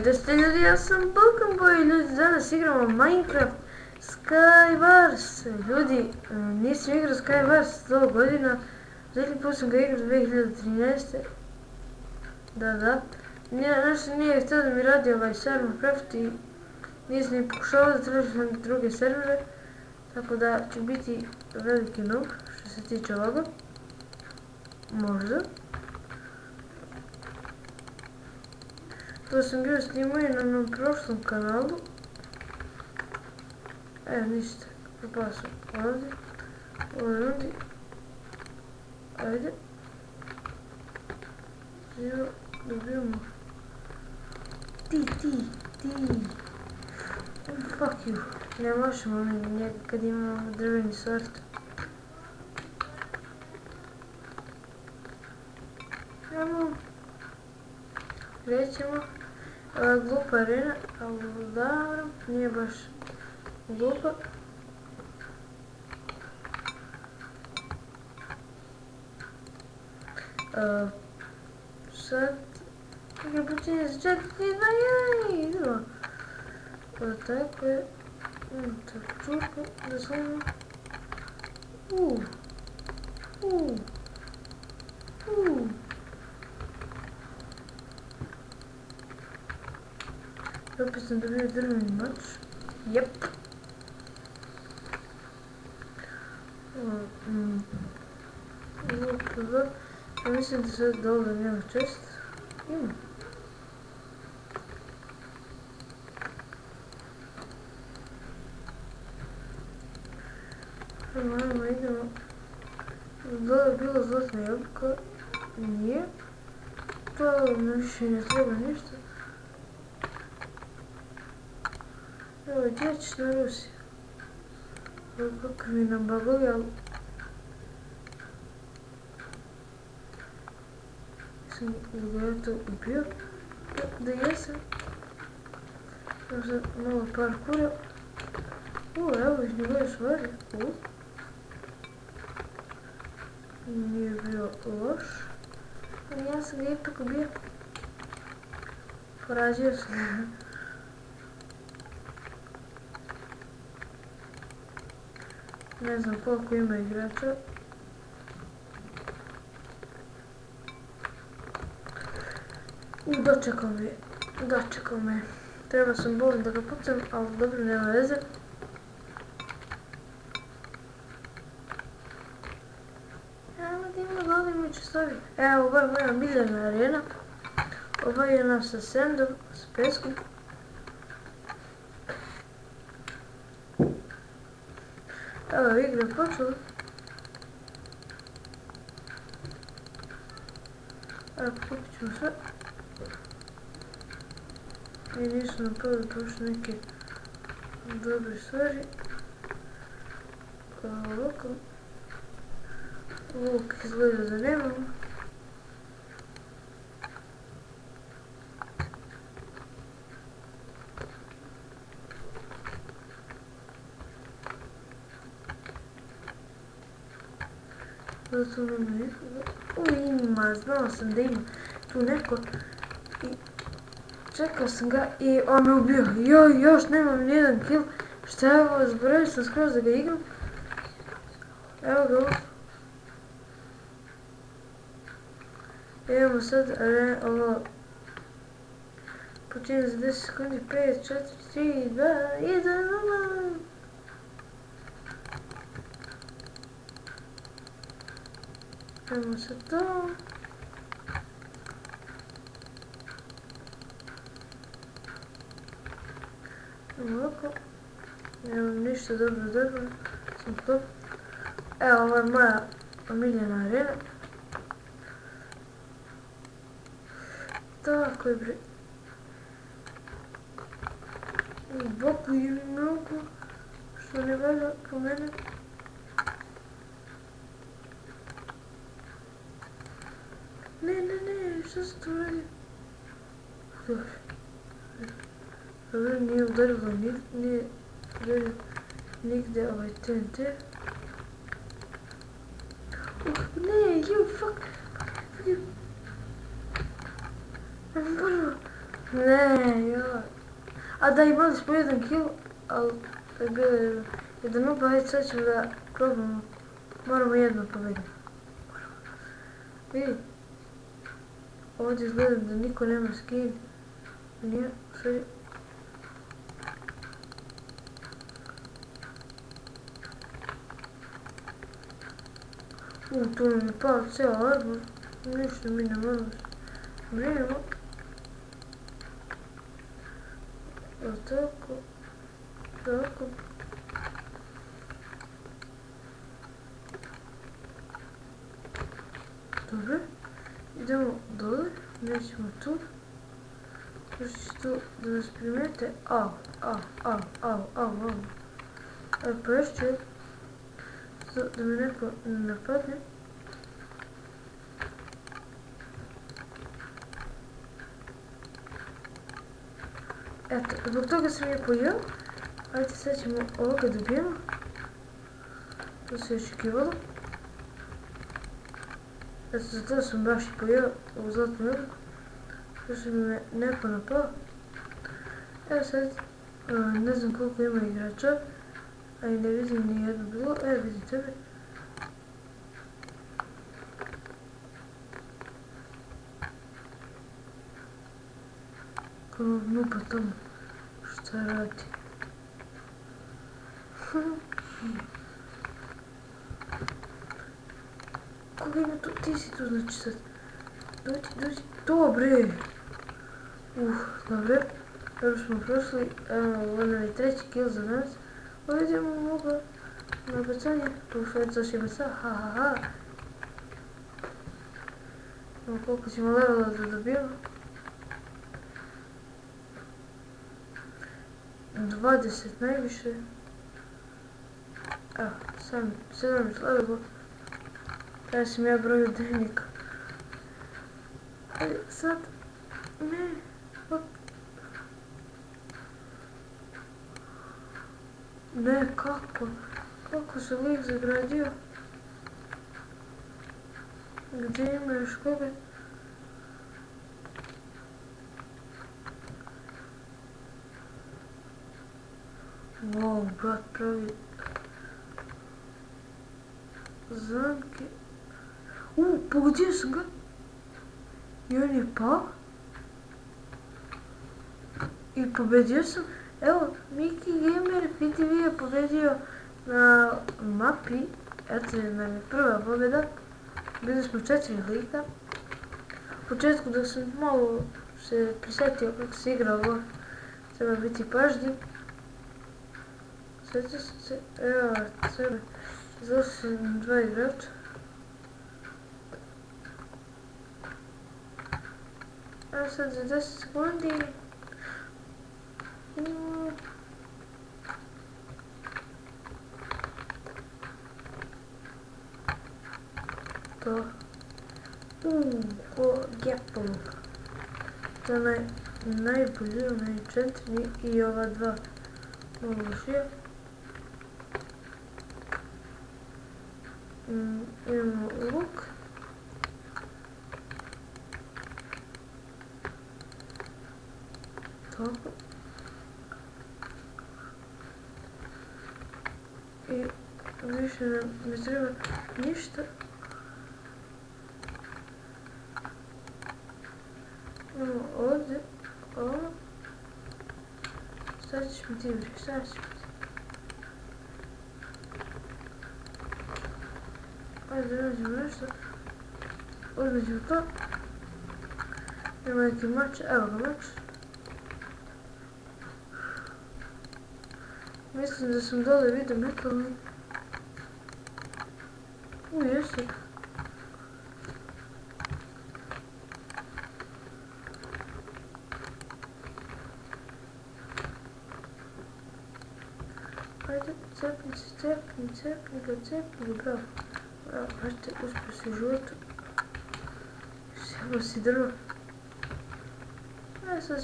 da ste ljudi, ja sam Balkan Boy, ljudi, danas igramo Minecraft Skywars. Ljudi, nisam igrao Skywars 100 godina, zadnji put sam ga igrao 2013. Da. Nešto nije htio da mi radi ovaj Minecraft i nisam ni pokušao da tražim druge servere, tako da će biti veliki noob što se tiče ovoga. Možda. To sam bio snimao i na mnom prošlom kanalu. Ništa. Propao sam ovdje. Ovdje. Ajde. Evo, dobijemo. Ti. Fuck you. Ne možemo njega kad imamo drveni sort. Evo. Krećemo. Glupa arena, ali dobro, nije baš glupa. Sad, igra počinje za 4, 3, 2, 1, idemo. Tako je, čurka, da slavimo. Opet sam dobio drveni mač. Jep. Ja mislim da sad dole nema čest. Ima. Ajmo, idemo. Dole je bilo zlatna jabuka. Nije. To nam više ne treba ništa. Evo, gdje ćeš na Rusiju? Evo kako mi nam bagovi, ali... Jesam li ja to ubio? Da jesam. Evo sad malo parkura. Evo iz njegove stvari. Nije bio loš. Ali ja sam ga ipak ubio. Porađio sam. Ne znam koliko ima igrača. Dočekao me. Treba sam bolim da ga pucam, ali dobro, nema veze. Evo da ima dole mi ću staviti. Evo, ovo je moja miljena arena. Ovo je nam sa sandom, s peskom. Evo, igra počela. Evo, kupit ćemo sve. I nisu napravili prošle neke dobre stvari. Kao ovako. Luk izgleda da nemamo. Zato nam je ima, znao sam da ima tu neko i čekao sam ga i on me ubio. Još nemam nijedan kill. Šta je ovo, zaboravio sam skroz da ga igram. Evo ga ovo. Idemo sad ovo. Počinje za 10 sekundi, 5, 4, 3, 2, 1, Idemo sad to. Ovako. Nemam ništa dobro. Sam top. Evo, ovo je moja omiljena arena. Tako je bre. U boku je mnogo. Što ne valja po mene. Ne, što se to radi? Dobro, nije udarilo nigde ovaj TNT. Fuck you. Ne, joj. A da, imali smo 1 kill, ali je bilo 1-0, pa hajde sad ćemo da probamo. Moramo jedno pobediti. Vidi. Ovdje izgledam da niko nema skin. Nije, sve. Tu nam je pao cijel armor. Ništa mi ne moramo se brinemo. Evo tako. Tako. Dobro. Idemo dole. Nećemo tu. Još će tu da nas primete. Au. Evo pa još ću. Da me neko napadne. Eto, zbog toga sam je pojel. Ajde, sad ćemo ovoga dobijemo. To se očekivalo. Eto, zato sam baš i pojel ovu zlatnu jabuku. Što sam me neko napao. Evo sad, ne znam koliko ima igrača. A i ne vidim ni jedno bilo. Evo vidim tebe. Kao nupa tamo. Šta radi? Koga ima tu? Ti si tu znači sad. Dođi. Dobre! Dobre. Evo smo prošli. Evo, ono je 3. kill za nas. Idemo moga na bacanje. Tu Ferca še baca. Ha. Evo koliko ćemo levela da dobijemo. 20 najviše. Evo, sam 17 levela. Kada sam ja brojio dnevnika. Ali sad... Ne. Ne, kako? Kako se lik zagradio? Gdje ima još koga? Wow, brat pravi zamke. Pogodio sam ga. I on je pao. I pobedio sam. Evo, Miki Gamer PTV je pobedio na mapi. Eto nam je prva pobjeda. Bili smo 4 lika. U početku dok sam malo se prisjetio kako se igra ovo, treba biti pažljiv. Sjetio sam se, evo, treba, zvao sam 2 igrača. Evo sad za 10 sekundi. To. Ko Gapple. To je najbolji, onaj 4 i ova 2 malo lošije. Imamo luk. Tako. I više nam ne treba ništa. Imamo ovdje ovo. Šta ćeš mi ti bre, šta ćeš mi ti? Ajde nađemo nešto. Uzmet ćemo to. Ima neki mač, evo ga mač. Mislim da sam dole vidio metalni. Jesi. Ajde, cepni ga, bravo. Bravo, ajde, uspio si životu. Sjelo si drvo. Ja sad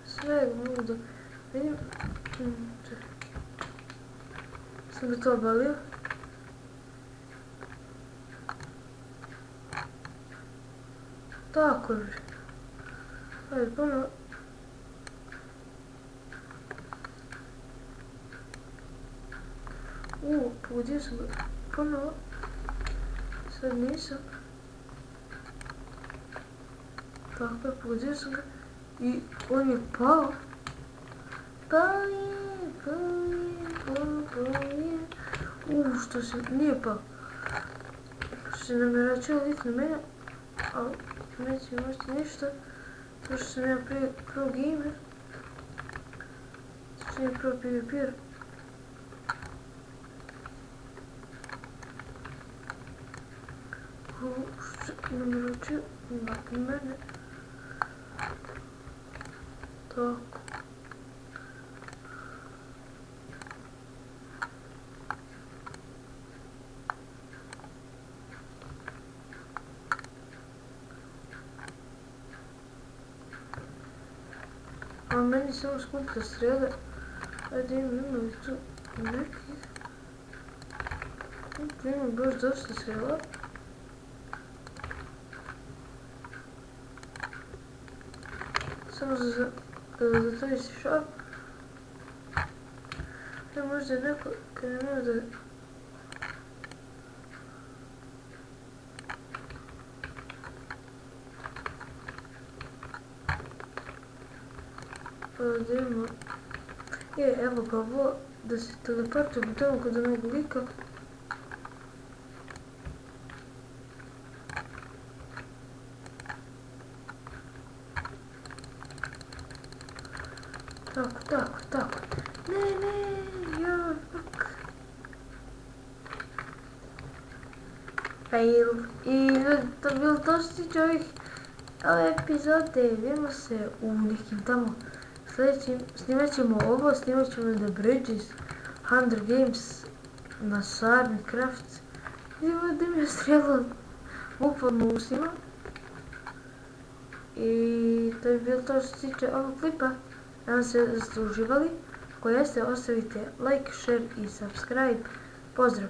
sve mogu da vidim. Čekaj. Sam bi to obalio. Tako je. Ajde, ponovo. Pogodio sam ga ponovo. Sad nisam. Tako je, pogodio sam ga. I on je pao. Pao je. Što se nije pao. Što se namjeračio lit na mene. Ali neće možda ništa. To što sam ja pro gamer. Što je pro PvP-er. Što se namjeračio na mene. Tako. A meni samo skuplja strele. Ajde ima li tu nekih? Tu ima baš dosta strela. Samo za to isti šap. Ja možda neko krenuo da... Da ima... Evo ga ovo, da se teleportujem tamo kod onog lika. Tako. Ne, joj, fuck. Fail. I ljudi, to je bilo to što tiče ove epizode. Vidimo se u nekim tamo sljedećim. Snimat ćemo ovo, snimat ćemo The Bridges, Hunger Games na Sarni Craft. Vidimo da mi je strijelo bukvalno u usima. I to je bilo to što tiče ovog klipa. Nadam se da ste uživali. Ako jeste, ostavite like, share i subscribe. Pozdrav!